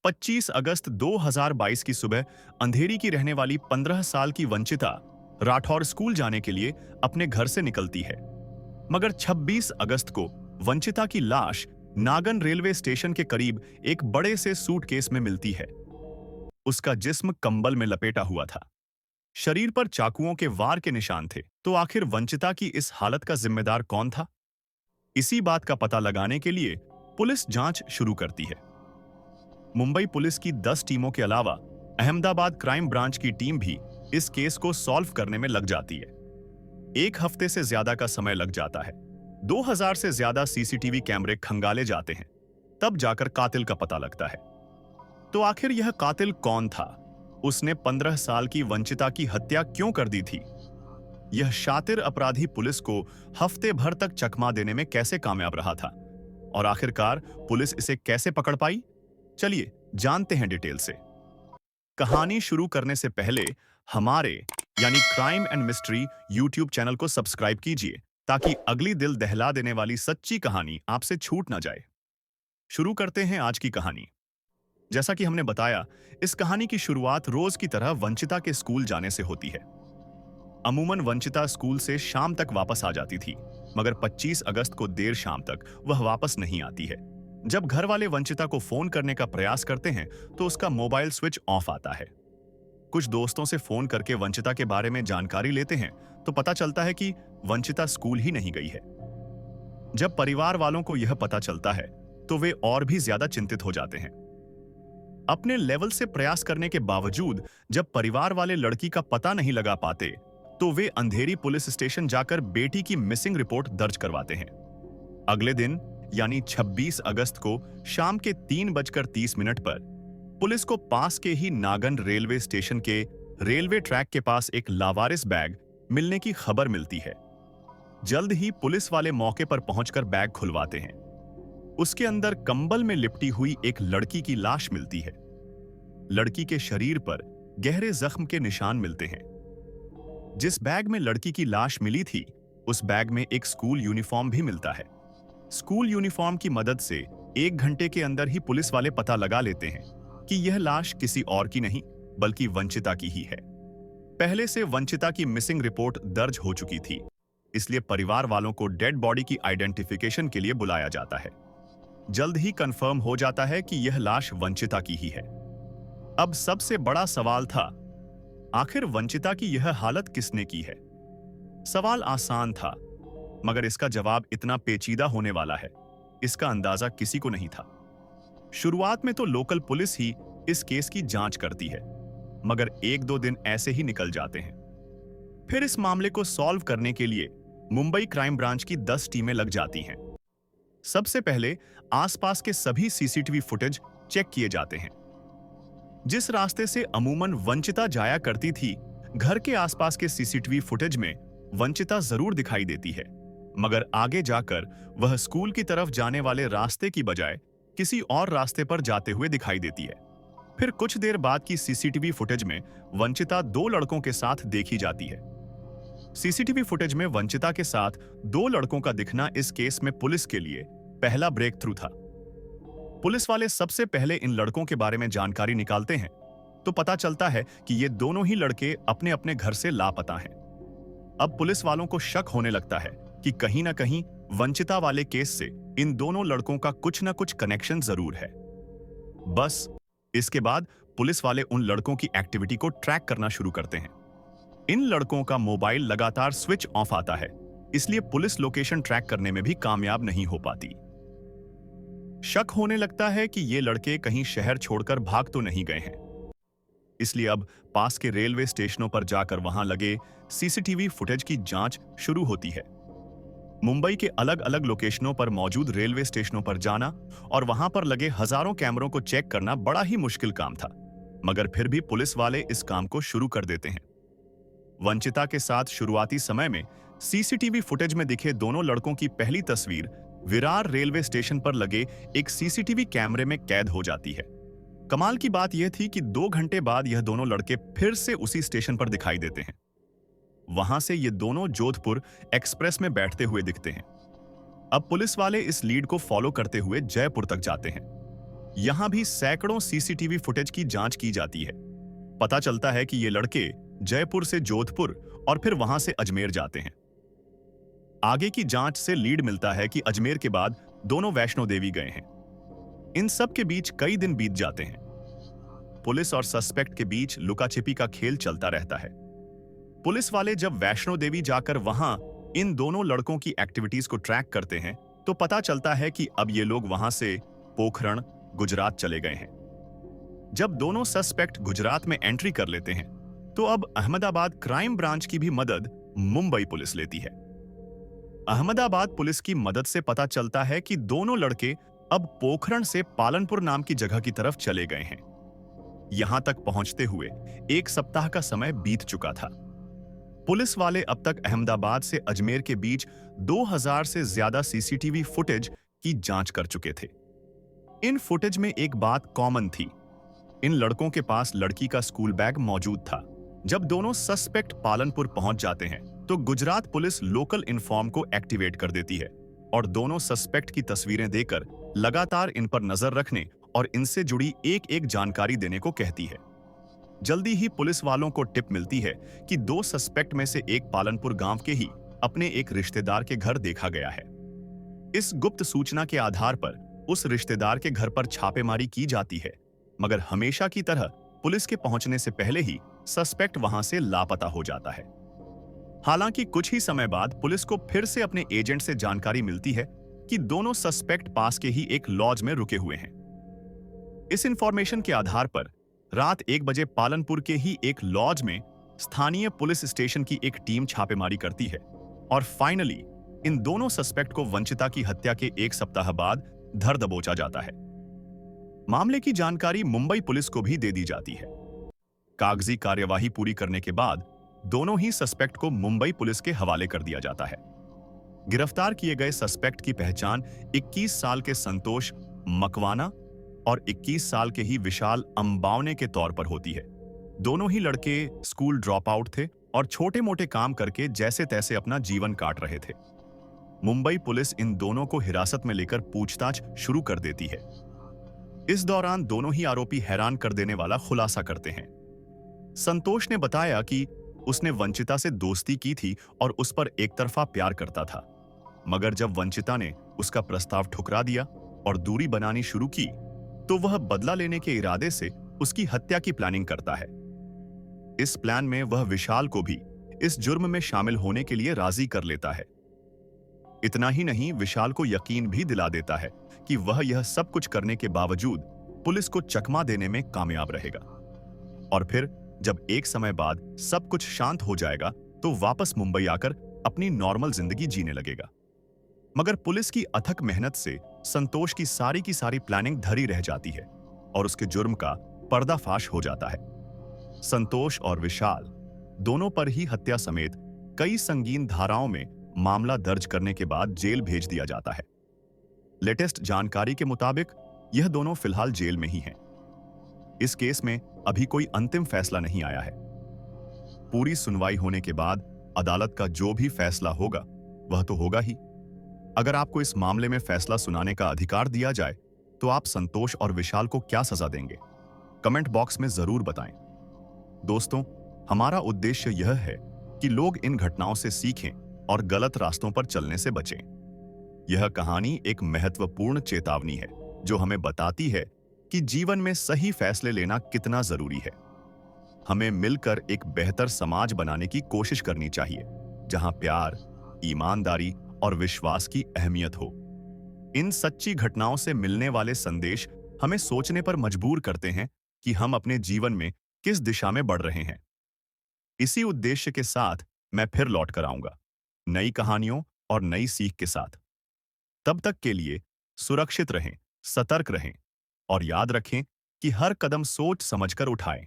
25 अगस्त 2022 की सुबह अंधेरी की रहने वाली 15 साल की वंचिता राठौर स्कूल जाने के लिए अपने घर से निकलती है। मगर 26 अगस्त को वंचिता की लाश नागन रेलवे स्टेशन के करीब एक बड़े से सूटकेस में मिलती है। उसका जिस्म कंबल में लपेटा हुआ था। शरीर पर चाकुओं के वार के निशान थे। तो आखिर वंचिता की इस हालत का जिम्मेदार कौन था? इसी बात का पता लगाने के लिए पुलिस जांच शुरू करती है। मुंबई पुलिस की 10 टीमों के अलावा अहमदाबाद क्राइम ब्रांच की टीम भी इस केस को सॉल्व करने में लग जाती है। 1 हफ्ते से ज्यादा का समय लग जाता है। 2000 से ज्यादा सीसीटीवी कैमरे खंगाले जाते हैं, तब जाकर कातिल का पता लगता है। तो आखिर यह कातिल कौन था? उसने 15 साल की वंचिता की हत्या क्यों कर दी थी? यह शातिर अपराधी पुलिस को हफ्ते भर तक चकमा देने में कैसे कामयाब रहा था? और आखिरकार पुलिस इसे कैसे पकड़ पाई? चलिए जानते हैं डिटेल से। कहानी शुरू करने से पहले हमारे यानी crime and mystery YouTube channel को सब्सक्राइब कीजिए, ताकि अगली दिल दहला देने वाली सच्ची कहानी आपसे छूट ना जाए। शुरू करते हैं आज की कहानी। जैसा कि हमने बताया, इस कहानी की शुरुआत रोज की तरह वंचिता के स्कूल जाने से होती है। अमूमन वंचिता स्कूल से शाम तक वापस आ जाती थी, मगर 25 अगस्त को देर शाम तक वह वापस नहीं आती है। जब घर वाले वंचिता को फोन करने का प्रयास करते हैं तो उसका मोबाइल स्विच ऑफ आता है। कुछ दोस्तों से फोन करके वंचिता के बारे में जानकारी लेते हैं तो पता चलता है कि वंचिता स्कूल ही नहीं गई है। जब परिवार वालों को यह पता चलता है तो वे और भी ज्यादा चिंतित हो जाते हैं। अपने लेवल से प्रयास करने के बावजूद जब परिवार वाले लड़की का पता नहीं लगा पाते तो वे अंधेरी पुलिस स्टेशन जाकर बेटी की मिसिंग रिपोर्ट दर्ज करवाते हैं। अगले दिन यानी 26 अगस्त को शाम के 3:30 पर पुलिस को पास के ही नागन रेलवे स्टेशन के रेलवे ट्रैक के पास एक लावारिस बैग मिलने की खबर मिलती है। जल्द ही पुलिस वाले मौके पर पहुंचकर बैग खुलवाते हैं। उसके अंदर कंबल में लिपटी हुई एक लड़की की लाश मिलती है। लड़की के शरीर पर गहरे जख्म के निशान मिलते हैं। जिस बैग में लड़की की लाश मिली थी, उस बैग में एक स्कूल यूनिफॉर्म भी मिलता है। स्कूल यूनिफॉर्म की मदद से 1 घंटे के अंदर ही पुलिस वाले पता लगा लेते हैं कि यह लाश किसी और की नहीं बल्कि वंचिता की ही है। पहले से वंचिता की मिसिंग रिपोर्ट दर्ज हो चुकी थी, इसलिए परिवार वालों को डेड बॉडी की आइडेंटिफिकेशन के लिए बुलाया जाता है। जल्द ही कंफर्म हो जाता है कि यह लाश वंचिता की ही है। अब सबसे बड़ा सवाल था, आखिर वंचिता की यह हालत किसने की है? सवाल आसान था, मगर इसका जवाब इतना पेचीदा होने वाला है, इसका अंदाजा किसी को नहीं था। शुरुआत में तो लोकल पुलिस ही इस केस की जांच करती है, मगर 1-2 दिन ऐसे ही निकल जाते हैं। फिर इस मामले को सॉल्व करने के लिए मुंबई क्राइम ब्रांच की 10 टीमें लग जाती हैं। सबसे पहले आसपास के सभी सीसीटीवी फुटेज चेक किए जाते हैं। जिस रास्ते से अमूमन वंचिता जाया करती थी, घर के आसपास के सीसीटीवी फुटेज में वंचिता जरूर दिखाई देती है, मगर आगे जाकर वह स्कूल की तरफ जाने वाले रास्ते की बजाय किसी और रास्ते पर जाते हुए दिखाई देती है। फिर कुछ देर बाद की सीसीटीवी फुटेज में वंचिता 2 लड़कों के साथ देखी जाती है। सीसीटीवी फुटेज में वंचिता के साथ 2 लड़कों का दिखना इस केस में पुलिस के लिए पहला ब्रेक थ्रू था। पुलिस वाले सबसे पहले इन लड़कों के बारे में जानकारी निकालते हैं तो पता चलता है कि ये दोनों ही लड़के अपने अपने घर से लापता हैं। अब पुलिस वालों को शक होने लगता है कि कहीं ना कहीं वंचिता वाले केस से इन दोनों लड़कों का कुछ ना कुछ कनेक्शन जरूर है। बस इसके बाद पुलिस वाले उन लड़कों की एक्टिविटी को ट्रैक करना शुरू करते हैं। इन लड़कों का मोबाइल लगातार स्विच ऑफ आता है, इसलिए पुलिस लोकेशन ट्रैक करने में भी कामयाब नहीं हो पाती। शक होने लगता है कि ये लड़के कहीं शहर छोड़कर भाग तो नहीं गए हैं, इसलिए अब पास के रेलवे स्टेशनों पर जाकर वहां लगे सीसीटीवी फुटेज की जांच शुरू होती है। मुंबई के अलग अलग लोकेशनों पर मौजूद रेलवे स्टेशनों पर जाना और वहां पर लगे हजारों कैमरों को चेक करना बड़ा ही मुश्किल काम था, मगर फिर भी पुलिस वाले इस काम को शुरू कर देते हैं। वंचिता के साथ शुरुआती समय में सीसीटीवी फुटेज में दिखे दोनों लड़कों की पहली तस्वीर विरार रेलवे स्टेशन पर लगे एक सीसीटीवी कैमरे में कैद हो जाती है। कमाल की बात यह थी कि 2 घंटे बाद यह दोनों लड़के फिर से उसी स्टेशन पर दिखाई देते हैं। वहां से ये दोनों जोधपुर एक्सप्रेस में बैठते हुए दिखते हैं। अब पुलिस वाले इस लीड को फॉलो करते हुए जयपुर तक जाते हैं। यहां भी सैकड़ों सीसीटीवी फुटेज की जांच की जाती है। पता चलता है कि ये लड़के जयपुर से जोधपुर और फिर वहां से अजमेर जाते हैं। आगे की जांच से लीड मिलता है कि अजमेर के बाद दोनों वैष्णो देवी गए हैं। इन सब के बीच कई दिन बीत जाते हैं। पुलिस और सस्पेक्ट के बीच लुकाछिपी का खेल चलता रहता है। पुलिस वाले जब वैष्णो देवी जाकर वहां इन दोनों लड़कों की एक्टिविटीज को ट्रैक करते हैं तो पता चलता है कि अब ये लोग वहां से पोखरण, गुजरात चले गए हैं। जब दोनों सस्पेक्ट गुजरात में एंट्री कर लेते हैं तो अब अहमदाबाद क्राइम ब्रांच की भी मदद मुंबई पुलिस लेती है। अहमदाबाद पुलिस की मदद से पता चलता है कि दोनों लड़के अब पोखरण से पालनपुर नाम की जगह की तरफ चले गए हैं। यहां तक पहुंचते हुए 1 सप्ताह का समय बीत चुका था। पुलिस वाले अब तक अहमदाबाद से अजमेर के बीच 2000 से ज्यादा सीसीटीवी फुटेज की जांच कर चुके थे। इन फुटेज में एक बात कॉमन थी। इन लड़कों के पास लड़की का स्कूल बैग मौजूद था। जब दोनों सस्पेक्ट पालनपुर पहुंच जाते हैं तो गुजरात पुलिस लोकल इन्फॉर्म को एक्टिवेट कर देती है और दोनों सस्पेक्ट की तस्वीरें देकर लगातार इन पर नजर रखने और इनसे जुड़ी एक एक जानकारी देने को कहती है। जल्दी ही पुलिस वालों को टिप मिलती है कि 2 सस्पेक्ट में से एक पालनपुर गांव के ही अपने एक रिश्तेदार के घर देखा गया है। इस गुप्त सूचना के आधार पर उस रिश्तेदार के घर पर छापेमारी की जाती है, मगर हमेशा की तरह पुलिस के पहुंचने से पहले ही सस्पेक्ट वहां से लापता हो जाता है। हालांकि कुछ ही समय बाद पुलिस को फिर से अपने एजेंट से जानकारी मिलती है कि दोनों सस्पेक्ट पास के ही एक लॉज में रुके हुए हैं। इस इंफॉर्मेशन के आधार पर रात 1 बजे पालनपुर के ही एक लॉज में स्थानीय पुलिस स्टेशन की एक टीम छापेमारी करती है और फाइनली इन दोनों सस्पेक्ट को वंचिता की हत्या के 1 सप्ताह बाद धर दबोचा जाता है। मामले की जानकारी मुंबई पुलिस को भी दे दी जाती है। कागजी कार्यवाही पूरी करने के बाद दोनों ही सस्पेक्ट को मुंबई पुलिस के हवाले कर दिया जाता है। गिरफ्तार किए गए सस्पेक्ट की पहचान 21 साल के संतोष मकवाना और 21 साल के ही विशाल अंबावने के तौर पर होती है। दोनों ही लड़के स्कूल ड्रॉप आउट थे और छोटे मोटे काम करके जैसे तैसे अपना जीवन काट रहे थे। मुंबई पुलिस इन दोनों को हिरासत में लेकर पूछताछ शुरू कर देती है। इस दौरान दोनों ही आरोपी हैरान कर देने वाला खुलासा करते हैं। संतोष ने बताया कि उसने वंचिता से दोस्ती की थी और उस पर एकतरफा प्यार करता था, मगर जब वंचिता ने उसका प्रस्ताव ठुकरा दिया और दूरी बनानी शुरू की तो वह बदला लेने के इरादे से उसकी हत्या की प्लानिंग करता है। इस प्लान में वह विशाल को भी इस जुर्म में शामिल होने के लिए राजी कर लेता है। इतना ही नहीं, विशाल को यकीन भी दिला देता है कि वह यह सब कुछ करने के बावजूद पुलिस को चकमा देने में कामयाब रहेगा और फिर जब एक समय बाद सब कुछ शांत हो जाएगा तो वापस मुंबई आकर अपनी नॉर्मल जिंदगी जीने लगेगा। मगर पुलिस की अथक मेहनत से संतोष की सारी प्लानिंग धरी रह जाती है और उसके जुर्म का पर्दाफाश हो जाता है। संतोष और विशाल दोनों पर ही हत्या समेत कई संगीन धाराओं में मामला दर्ज करने के बाद जेल भेज दिया जाता है। लेटेस्ट जानकारी के मुताबिक यह दोनों फिलहाल जेल में ही हैं। इस केस में अभी कोई अंतिम फैसला नहीं आया है। पूरी सुनवाई होने के बाद अदालत का जो भी फैसला होगा वह तो होगा ही। अगर आपको इस मामले में फैसला सुनाने का अधिकार दिया जाए तो आप संतोष और विशाल को क्या सजा देंगे? कमेंट बॉक्स में जरूर बताएं। दोस्तों, हमारा उद्देश्य यह है कि लोग इन घटनाओं से सीखें और गलत रास्तों पर चलने से बचें। यह कहानी एक महत्वपूर्ण चेतावनी है जो हमें बताती है कि जीवन में सही फैसले लेना कितना जरूरी है। हमें मिलकर एक बेहतर समाज बनाने की कोशिश करनी चाहिए जहां प्यार, ईमानदारी और विश्वास की अहमियत हो। इन सच्ची घटनाओं से मिलने वाले संदेश हमें सोचने पर मजबूर करते हैं कि हम अपने जीवन में किस दिशा में बढ़ रहे हैं। इसी उद्देश्य के साथ मैं फिर लौट कर आऊंगा, नई कहानियों और नई सीख के साथ। तब तक के लिए सुरक्षित रहें, सतर्क रहें और याद रखें कि हर कदम सोच समझकर उठाएं।